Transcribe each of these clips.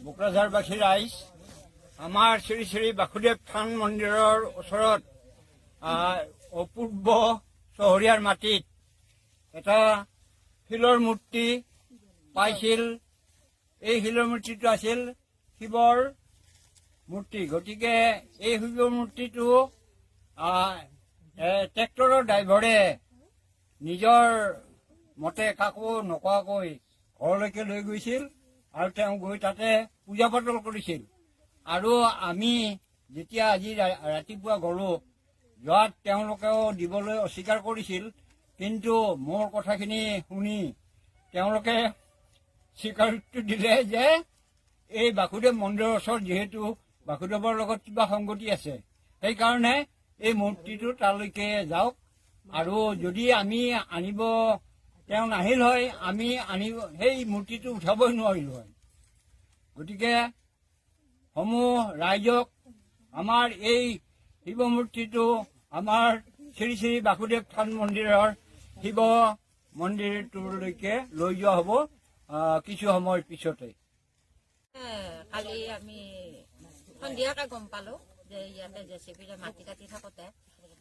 বোকৰাঝাৰবাসী ৰাইজ, আমাৰ শ্ৰী শ্ৰী বাসুদেৱ থান মন্দিৰৰ ওচৰত অপূৰ্ব চহৰীয়াৰ মাটিত এটা শিলৰ মূৰ্তি পাইছিল। এই শিলৰ মূৰ্তিটো আছিল শিৱৰ মূৰ্তি। গতিকে এই শিৱৰ মূৰ্তিটো ট্ৰেক্টৰৰ ড্ৰাইভাৰে নিজৰ মতে কাকো নোকোৱাকৈ ঘৰলৈকে লৈ গৈছিল আৰু তেওঁ গৈ তাতে পূজা পাতল কৰিছিল। আৰু আমি যেতিয়া আজি ৰাতিপুৱা গলো, যোৱাত তেওঁলোকেও দিবলৈ অস্বীকাৰ কৰিছিল, কিন্তু মোৰ কথাখিনি শুনি তেওঁলোকে স্বীকাৰোক্তি দিলে যে এই বাসুদেৱ মন্দিৰৰ ওচৰত যিহেতু বাসুদেৱৰ লগত কিবা সংগতি আছে, সেইকাৰণে এই মূৰ্তিটো তালৈকে যাওক, আৰু যদি আমি আনিব তেওঁ নাহিল হয়, আমি সেই মূৰ্তিটো উঠাবই নোৱাৰিলো হয়। গতিকে সমূহ ৰাইজক আমাৰ এই শিৱ মূৰ্তিটো আমাৰ শ্ৰী শ্ৰী বাসুদেৱ থান মন্দিৰৰ শিৱ মন্দিৰটোলৈকে লৈ যোৱা হ'ব কিছু সময়ৰ পিছতে। কালি আমি সন্ধিয়াকে গম পালো যে ইয়াতে জেচিবিৰে মাটি কাটি থাকোতে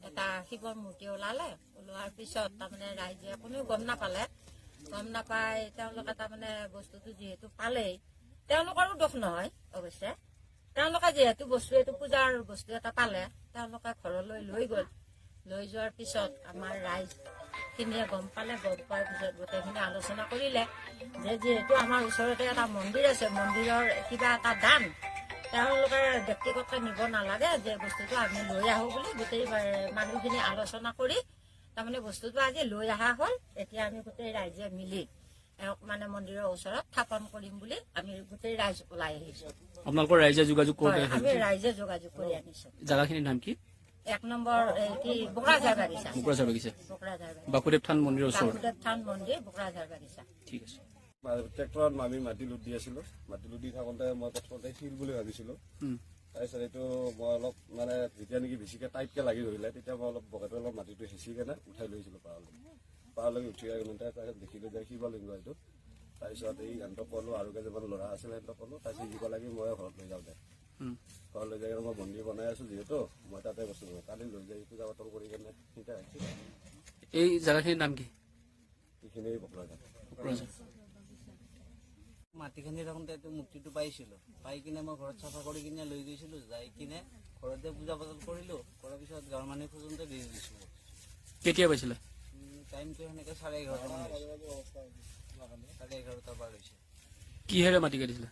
এটা শিৱৰ মূৰ্তি ওলালে। ওলোৱাৰ পিছত তাৰমানে ৰাইজে কোনেও গম নাপায়। তেওঁলোকে তাৰমানে বস্তুটো যিহেতু পালেই, তেওঁলোকৰো দোষ নহয় অৱশ্যে। তেওঁলোকে যিহেতু এইটো পূজাৰ বস্তু এটা পালে, তেওঁলোকে ঘৰলৈ লৈ গ'ল। লৈ যোৱাৰ পিছত আমাৰ ৰাইজখিনিয়ে গম পালে। গম পোৱাৰ পিছত গোটেইখিনি আলোচনা কৰিলে যে যিহেতু আমাৰ ওচৰতে এটা মন্দিৰ আছে, মন্দিৰৰ কিবা এটা দান তেওঁলোকে ব্যক্তিগত নিব নালাগে, যে বস্তুটো আমি লৈ আহোঁ বুলি গোটেই মানুহখিনি আলোচনা কৰি তাৰমানে বস্তুটো আজি লৈ অহা হ'ল। এতিয়া আমি গোটেই ৰাইজে মিলি মানে মন্দিৰৰ ওচৰত স্থাপন কৰিম বুলি আমি গোটেই ৰাইজ ওলাই আহিছো। আপোনালোকৰ ৰাইজে যোগাযোগ কৰি আমি ৰাইজে যোগাযোগ কৰি আনিছো। জাগাখিনিৰ নাম কি? 1 নম্বৰ বোকৰাঝাৰ বাগিচা। বাসুদেৱ থান মন্দিৰৰ ওচৰত। বাসুদেৱ থান মন্দিৰ, বোকৰাঝাৰ বাগিচা। ঠিক আছে। ট্ৰেক্টৰত আমি মাটি লুট দি আছিলো। মাটি লুট দি থাকোঁতে মই প্ৰথমতে শিল বুলি ভাবিছিলো। তাৰপিছত এইটো মই অলপ মানে যেতিয়া নেকি বেছিকে টাইটকে লাগি ধৰিলে, তেতিয়া মই অলপ বকেটে অলপ মাটিটো হেঁচি কেনে উঠাই লৈছিলো পাহাৰলৈকে উঠি আহি তাৰপিছত দেখিলো যে শিৱলিংগ এইটো। তাৰপিছত এই সিহঁতক ক'লো, আৰু কেইজনমান ল'ৰা আছিলে সিহঁতক ক'লো। তাৰপিছত শিৱ লাগি মই ঘৰত লৈ যাওঁ দে। ঘৰত লৈ যাই কিনে মই মন্দিৰ বনাই আছো যিহেতু, মই তাতে বস্তু কালি লৈ যাই পূজা পাতল কৰি কেনে শিকাই আছো। এই জাগাখিনিৰ নাম কি? এইখিনি বোকৰাঝাৰ। মাটি খান্দি থাকোঁতে মূৰ্তিটো পাইছিলো। পাই কিনে মই ঘৰত চাফা কৰি কিনে লৈ গৈছিলো। যাই কিনে ঘৰতে পূজা পাতল কৰিলো। কৰাৰ পিছত গাঁৱৰ মানুহে খোজোতে দি দিছো। কেতিয়া পাইছিলে? টাইমটো সেনেকে 11:30 মান হৈছে। 11:30 পাৰ হৈছে। কিহেৰে মাটি কাটিছিলে?